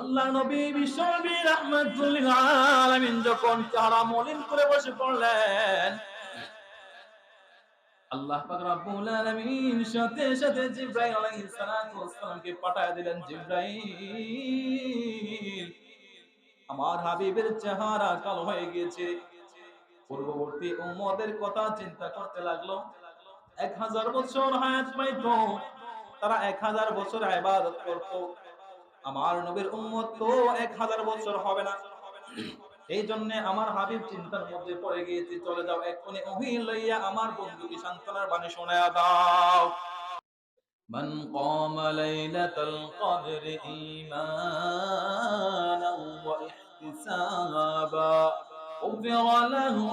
আল্লাহ নবী বিশ্বনবী রাহমাতুল লিল আলামিন যখন চেহারা মলিন করে বসে পড়লেন, আল্লাহ পাক রব্বুল আলামিন সাথে সাথে জিবরাইল আলাইহিস সালাতু ওয়াস সালামকে পাঠায় দিলেন। জিবরাইল, আমার হাবিবের চেহারা কালো হয়ে গিয়েছে। পূর্ববর্তী উম্মতের কথা চিন্তা করতে লাগলো। 1000 বছর হায়াত পাইতো, তারা 1000 বছর ইবাদত করত। আমার নবীর উম্মত তো 1000 বছর হবে না। এই জন্য আমার হাবিব চিন্তার মধ্যে পড়ে গিয়েছে। চলে যাও, এক্ষুনি ওহী লইয়া আমার বন্ধুকে সান্ত্বনার বাণী শোনায়া দাও। মান কামা লাইলাতাল কদরি ঈমানান ওয়া ইহতিসাবা উফিরা লাহু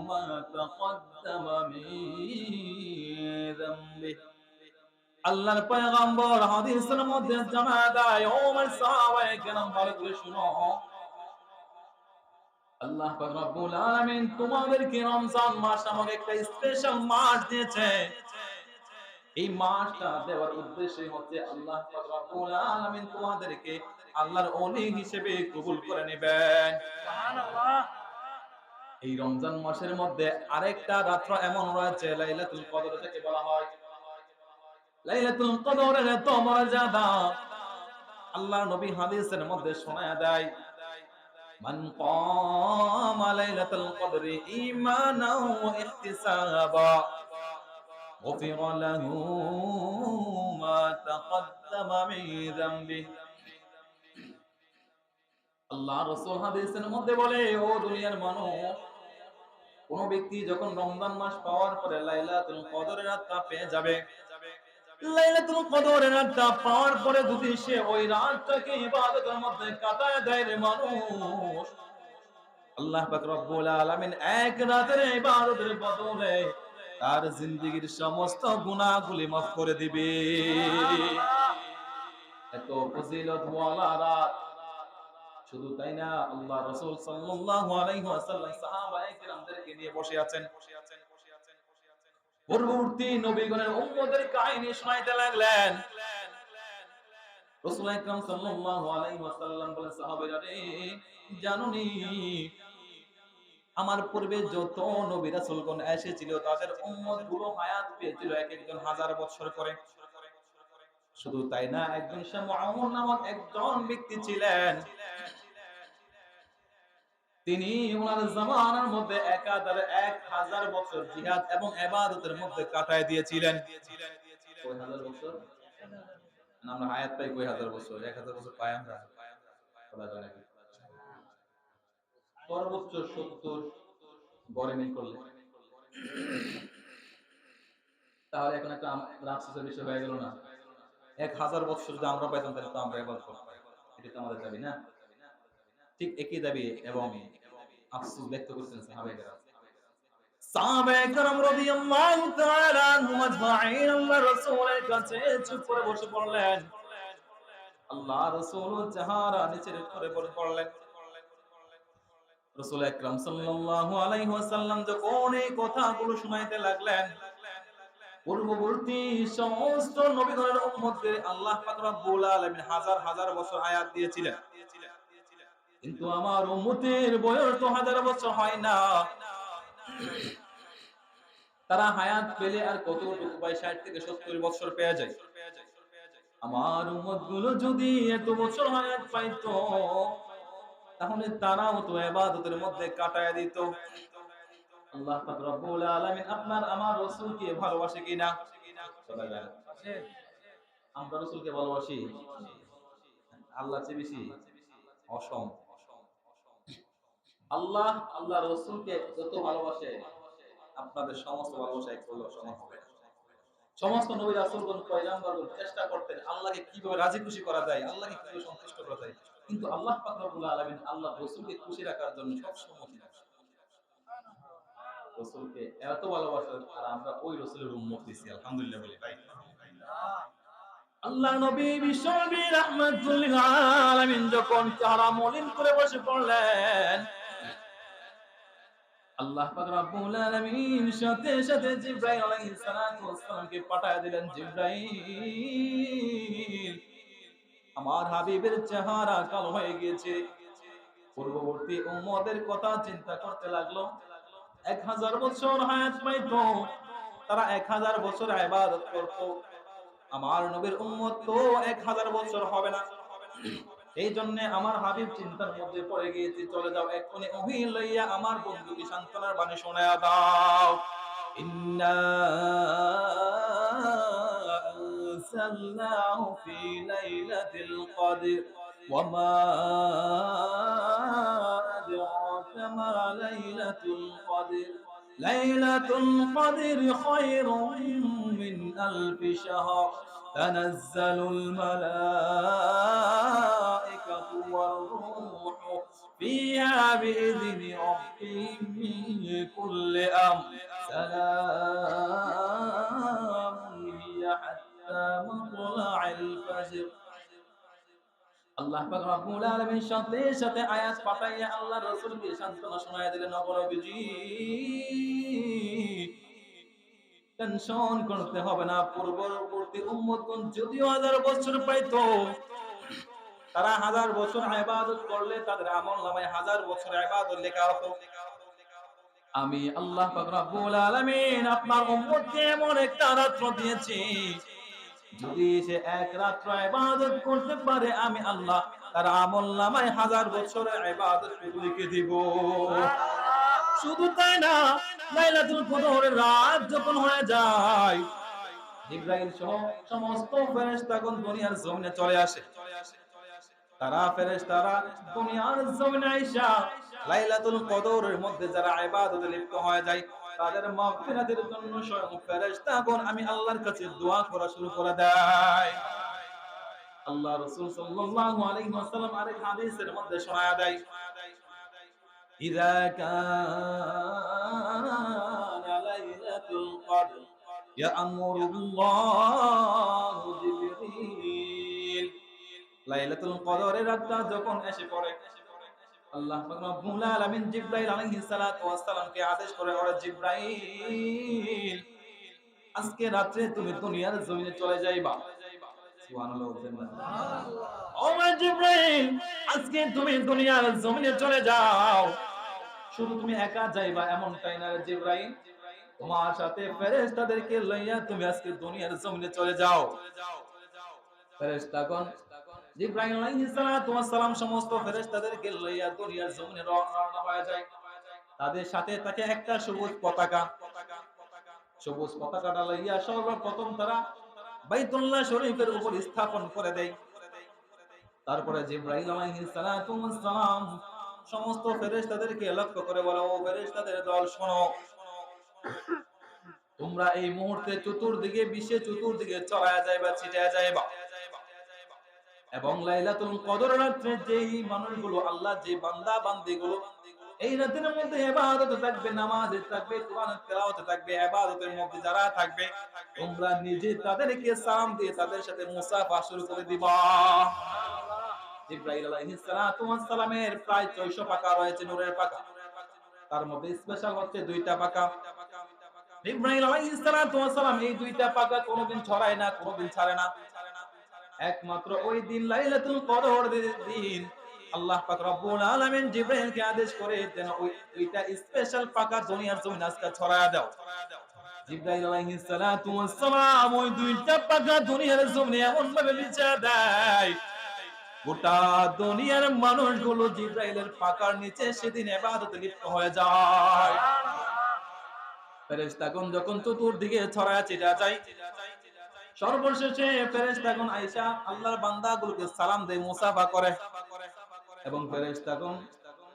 মা তাকদ্দামা মিন যামবিহি। আল্লাহর পয়গম্বর হাদিসের মধ্যে জানায় দেয়, ও আমার সাহাবায়ে কেরাম, ভালো করে শুনো। আল্লাহ পাক রব্বুল আলামিন তোমাদেরকে রমজান মাস নামক একটা স্পেশাল মাস দিয়েছে। এই মাসটা দেওয়ার উদ্দেশ্য হচ্ছে আল্লাহ পাক রব্বুল আলামিন তোমাদেরকে আল্লাহর ওলি হিসেবে কবুল করে নেবেন। সুবহানাল্লাহ। এই রমজান মাসের মধ্যে আরেকটা রাত্র এমন রয়েছে, লাইলাতুল কদর যাকে বলা হয়। লাইলাতুল কদরের এত মর্যাদা আল্লাহর নবী হাদিসের মধ্যে শোনায়া দেয়, মান কামা লাইলাতুল কদরি ঈমানান ওয়া ইহতিসাবা গুফিরা লাহু মা তাকদ্দামা মিন যামবিহি। আল্লাহ রাসূল হাদিসের মধ্যে বলে, ও দুনিয়ার মানুষ, কোন ব্যক্তি যখন রমজান মাস পাওয়ার পরে লাইলাতুল কদরের রাতটা পেয়ে যাবে, লাইলাতুল কদরের রাতটা পাওয়ার পরে যদি সে ওই রাতটাকে ইবাদতের মধ্যে কাটায় দেয় রে মানুষ, আল্লাহ পাক রব্বুল আলামিন এক রাতের ইবাদতের বদলে তার জিন্দেগীর সমস্ত গুনাহগুলি মাফ করে দিবে। এত ফজিলত ওয়ালা রাত। শুধু তাই না, আল্লাহ রাসূল সাল্লাল্লাহু আলাইহি ওয়াসাল্লাম সাহাবায়ে কিরামদেরকে নিয়ে বসে আছেন। পূর্ববর্তী নবীগণের উম্মতের কাহিনী শোনাইতে লাগলেন। রাসূল আকরাম সাল্লাল্লাহু আলাইহি ওয়াসাল্লাম বলেন, সাহাবারা রে, জানোনি আমার পূর্বে যত নবী রাসূলগণ এসেছিল তাদের উম্মত গুলো হায়াত পেয়েছিল এক একজন 1000 বছর করে। শুধু তাই না, একজন শামউন নামক একজন ব্যক্তি ছিলেন, তিনি ওনার জামানার মধ্যে একাধারে 1000 বছর জিহাদ এবং ইবাদতের মধ্যে কাটায় দিয়েছিলেন। কয় হাজার বছর? আমরা হায়াত পাই কয় হাজার বছর? 1000 বছর পাই আমরা? বলা যায় নাকি? সর্বোচ্চ 70 গড়ে মিল করলে। তাহলে এখন একটা আফসোসের বিষয় হয়ে গেল না? 1000 বছর যদি আমরা পাইতাম তাহলে তো আমরা ইবাদত করতাম। এটা তো আমাদের দাবি না? ঠিক একই দাবি এবং আফসোস ব্যক্ত করতেন সাহাবায়ে কেরাম। সাহাবায়ে কেরাম রাদিয়াল্লাহু তাআলা আনহুম আজমাইন আল্লাহর রাসূলের কাছে চুপ করে বসে পড়লেন। আল্লাহ রাসূল চেহারা নিচের করে পড়লেন। রাসূল আকরাম সাল্লাল্লাহু আলাইহি ওয়াসাল্লাম যখন এই কথাগুলো শুনাইতে লাগলেন, পূর্ববর্তী সমস্ত নবীগণের উম্মতকে আল্লাহ পাক রব্বুল আলামিন হাজার হাজার বছর হায়াত দিয়েছিলেন। কিন্তু আমার উম্মতের বয়স তো 1000 বছর হয় না। তারা হায়াত পেলে আর কতটুকু ভাই, 60 থেকে 70 বছর পেয়ে যায়। আমার উম্মত গুলো যদি এত বছর হায়াত পাইতো, তাহলে তারাও তো ইবাদতের মধ্যে কাটায় দিত। আল্লাহ পাক রব্বুল আলামিন আপনার আমার রাসূলকে ভালোবাসে কিনা? আমরা রাসূলকে ভালোবাসি? আল্লাহর চেয়ে বেশি? অসম। আল্লাহ আল্লাহ রাসূলকে যত ভালোবাসে, আপনাদের সমস্ত ভালোবাসা এক করলেও সমান হবে না। সমস্ত নবী রাসূলগণ পয়গম্বরগণ চেষ্টা করতেন আল্লাহকে কিভাবে রাজি খুশি করা যায়, আল্লাহকে কিভাবে সন্তুষ্ট করা যায়। কিন্তু আল্লাহ পাক রব্বুল আলামিন আল্লাহ রাসূলকে খুশি রাখার জন্য সব সময় রাসূলকে এত ভালোবাসেন, আর আমরা ওই রাসূলের উম্মত হইছি, আলহামদুলিল্লাহ বলি ভাই। আল্লাহ নবী বিশ্বনবী রাহমাতুল লিল আলামিন যখন চেহারা মলিন করে বসে পড়লেন, আল্লাহ পাক রব্বুল আলামিন সাথে সাথে জিবরাইল আলাইহিস সালাতু ওয়াস সালামকে পাঠায় দিলেন। জিবরাইল, আমার হাবিবের চেহারা কালো হয়ে গিয়েছে। পূর্ববর্তী উম্মতের কথা চিন্তা করতে লাগলো, 1000 বছর হায়াত পাইতো, তারা 1000 বছর ইবাদত করত। আমার নবীর উম্মত তো 1000 বছর হবে না। এই জন্য আমার হাবিব চিন্তার মধ্যে পড়ে গিয়েছে, চলে যাও এক্ষুনি ওহী লইয়া আমার বন্ধুকে সান্ত্বনার বাণী শোনায়া দাও। ইন্না আনজালনাহু ফি লাইলাতিল কদর ওয়া মা আদরাকা মা লাইলাতুল কদর লাইলাতুল কদর খায়রুম মিন আলফি শাহর তানাজ্জালুল মালায়েকাতু ওয়ার রূহু ফিহা বিইذনি রাব্বিহিম মিন কুল্লি আমর সালামুন হিয়া হাত্তা মাতলা'ইল ফাজর। আল্লাহ পাক রব্বুল আলামিন সাথে সাথে আয়াত পাঠাইয়া আল্লাহ রাসূলকে সান্ত্বনা শোনায়া দিলেন, নবীজি টেনশন করতে হবে না। পূর্ববর্তী উম্মতগণ যদিও 1000 বছর পাইতো, তারা 1000 বছর ইবাদত করলে তাদের আমলনামায় 1000 বছর ইবাদত লেখা হতো। আমি আল্লাহ পাক রব্বুল আলামিন আপনার উম্মতকে এমন একটা রাত্র দিয়েছি, যদি সে এক রাত্র ইবাদত করতে পারে আমি আল্লাহ তার আমলনামায় 1000 বছরের ইবাদত লিখে দিব। শুধু তাই না, লাইলাতুল কদরের রাত যখন হয়ে যায়, জিবরাইল সহ সমস্ত ফেরেশতাগণ দুনিয়ার জমিনে চলে আসে। তারা ফেরেশতারা দুনিয়ার জমিনে আইসা লাইলাতুল কদরের মধ্যে যারা ইবাদতে লিপ্ত হয়ে যায়, তাদের মাগফিরাতের জন্য স্বয়ং ফেরেশতাগণ আমি আল্লাহর কাছে দোয়া করা শুরু করে দেয়। আল্লাহ রাসূল সাল্লাল্লাহু আলাইহি ওয়াসাল্লাম আরেক হাদিসের মধ্যে শোনায়া দেয়, ইযা কানা লাইলাতুল কদর ইয়া'মুরুল্লাহু জিবরিল। লাইলাতুল কদরের রাতটা যখন এসে পড়ে, আল্লাহ পাক রব্বুল আলামিন জিবরাইল আলাইহিস সালাতু ওয়াস সালামকে আদেশ করে, ওরে জিবরাইল, আজকে রাতে তুমি দুনিয়ার জমিনে চলে যাইবা। সুবহানাল্লাহ বলতেন না? ও জিবরাইল, আজকে তুমি দুনিয়ার জমিনে চলে যাও। শুধু তুমি একা যাইবা এমনটাই না রে জিবরাইল, তোমার সাথে ফেরেশতাদেরকে লইয়া তুমি আজকে দুনিয়ার জমিনে চলে যাও। ফেরেশতাগণ জিবরাইল আলাইহিস সালাতু ওয়াস সালাম সমস্ত ফেরেশতাদেরকে লইয়া দুনিয়ার জমিনে রওনা হয়ে যায়। তাদের সাথে থাকে একটা সবুজ পতাকা। সবুজ পতাকাটা লইয়া সর্বপ্রথম তারা বাইতুল্লাহ শরীফের উপর স্থাপন করে দেয়। তারপরে জিবরাইল আলাইহিস সালাতু ওয়াস সালাম সমস্ত ফেরেশতাদেরকে লক্ষ্য করে বলে, ও ফেরেশতাদের দল, শোনো, তোমরা এই মুহূর্তে চতুর্দিকে বিশ্বে চতুর্দিকে ছড়ায়া যাইবা, ছিটায়া যাইবা, এবং লাইলাতুল কদর রাতে যেই মানুষগুলো আল্লাহ যে বান্দা বান্দীগুলো এই রাতের মধ্যে ইবাদতে থাকবে, নামাজে থাকবে, কোরআনের তেলাওয়াতে থাকবে, ইবাদতের মধ্যে যারা থাকবে, তোমরা নিজে তাদেরকে সালাম দিয়ে তাদের সাথে মুসাফা শুরু করে দিবা। জিবরাইল আলাইহিস সালাতু ওয়াস সালামের প্রায় 600 পাকা রয়েছে নূরের পাকা, তার মধ্যে স্পেশাল হচ্ছে 2টা পাকা। জিবরাইল আলাইহিস সালাতু ওয়াস সালাম এই 2টা পাকা কোনোদিন ছড়ায় না, কোনোদিন ছাড়ে না। একমাত্র ওই দিন লাইলাতুল কদর দিন আল্লাহ পাক রব্বুল আলামিন জিবরাইলকে আদেশ করে দেন ওইটা স্পেশাল পাকা দুনিয়ার জমিনে আজকে ছড়ায়া দাও। জিবরাইল আলাইহিস সালাতু ওয়াস সালাম ওই 2টা পাকা দুনিয়ার জমিনে এমন ভাবে বিছা দেয়, গোটা দুনিয়ার মানুষগুলো জিবরাইলের পাকার নিচে সেদিন ইবাদতে লিপ্ত হয়ে যায়। ফেরেশতাগণ যখন চতুর্দিকে ছড়ায়া ছিটা যায়, সর্বশেষে ফেরেশতাগণ আয়েশা আল্লাহর বান্দাগুলোকে সালাম দেয়, মুসাফা করে, এবং ফেরেশতাগণ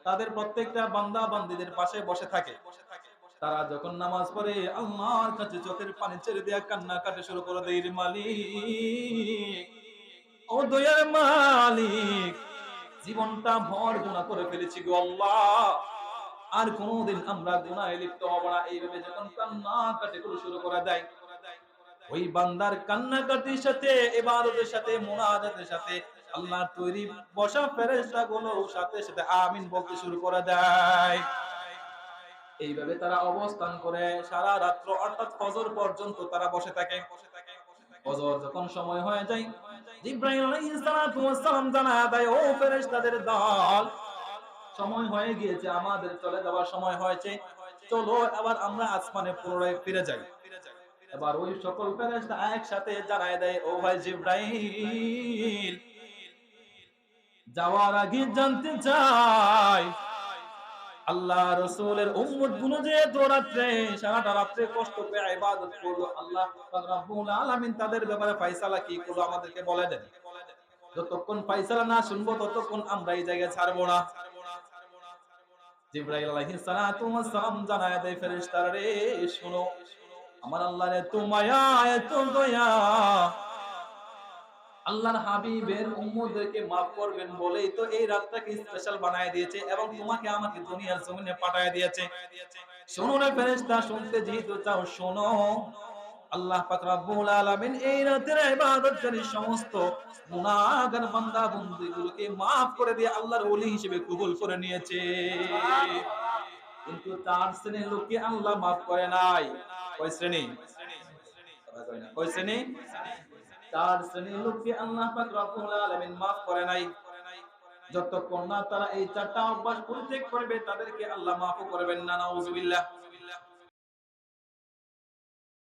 তাদের প্রত্যেকটা বান্দা বান্দীদের পাশে বসে থাকে। তারা যখন নামাজ পড়ে আল্লাহর কাছে চোখের পানি ছেড়ে দেয়া কান্না কাটে শুরু করে দেয়, মালিক, ও দয়ার মালিক, জীবনটা ভর গুনাহ করে ফেলেছি গো আল্লাহ, আর কোনদিন আমরা গুনাহে লিপ্ত হব না। এইভাবে যখন কান্না কাটে শুরু করে দেয়, ওই বান্দার কান্নাকাটির সাথে ইবাদতের সাথে মুনাজাতের সাথে আল্লাহর তৈরি বসা ফেরেশতাগুলো সাথে সাথে আমিন বলতে শুরু করে দেয়। এইভাবে তারা অবস্থান করে সারা রাত্র অর্থাৎ ফজর পর্যন্ত তারা বসে থাকে। ফজর যখন সময় হয়ে যায়, জিবরাইল আলাইহিস সালাতু ওয়াস সালাম জানায়া দেয়, ও ফেরেশতাদের দল, সময় হয়ে গিয়েছে, আমাদের চলে যাওয়ার সময় হয়েছে, চলো এবার আমরা আসমানে পুনরায় ফিরে যাই। এবার ওই সকল ফেরেশতা একসাথে জানায় দেয়, ও ভাই জিবরাইল, যাওয়ার আগে জানতে চাই, আল্লাহ রাসূলের উম্মত গুলো যে রাত্রে সারাটা রাত্রে কষ্ট করে ইবাদত করলো, আল্লাহ পাক রব্বুল আলামিন তাদের ব্যাপারে ফয়সালা কি করলো আমাদেরকে বলে দেন। যতক্ষণ ফয়সালা না শুনবো ততক্ষণ আমরা এই জায়গায় ছাড়বো না। জিবরাইল আলাইহিস সালাতু ওয়াস সালাম জানায় দেয়, ফেরেশতারা রে শোনো, আমার আল্লাহর এত মায়া, এত দয়া, আল্লাহর হাবিবের উম্মতদেরকে maaf করবেন বলেই তো এই রাতটাকে স্পেশাল বানায় দিয়েছে এবং তোমাকে আমাকে দুনিয়ার জমিনে পাঠায় দিয়েছে। শোনো না ফেরেশতা, শুনতে যেহেতু চাও শোনো, আল্লাহ পাক রব্বুল আলামিন এই রাতের ইবাদতকারী সমস্ত গুনাহগার বান্দা বন্দীগুলোকে maaf করে দিয়ে আল্লাহর ওলি হিসেবে কবুল করে নিয়েছে। কিন্তু চার শ্রেণীর লোককে আল্লাহ maaf করে নাই। কয় শ্রেণী? কথা কয় না। কয় শ্রেণী? চার শ্রেণীর লোককে আল্লাহ পাক রব্বুল আলামিন maaf করে নাই। যতক্ষণ না তারা এই চারটা অভ্যাস পরিত্যাগ করবে তাদেরকে আল্লাহ maaf করবেন না। নাউজুবিল্লাহ।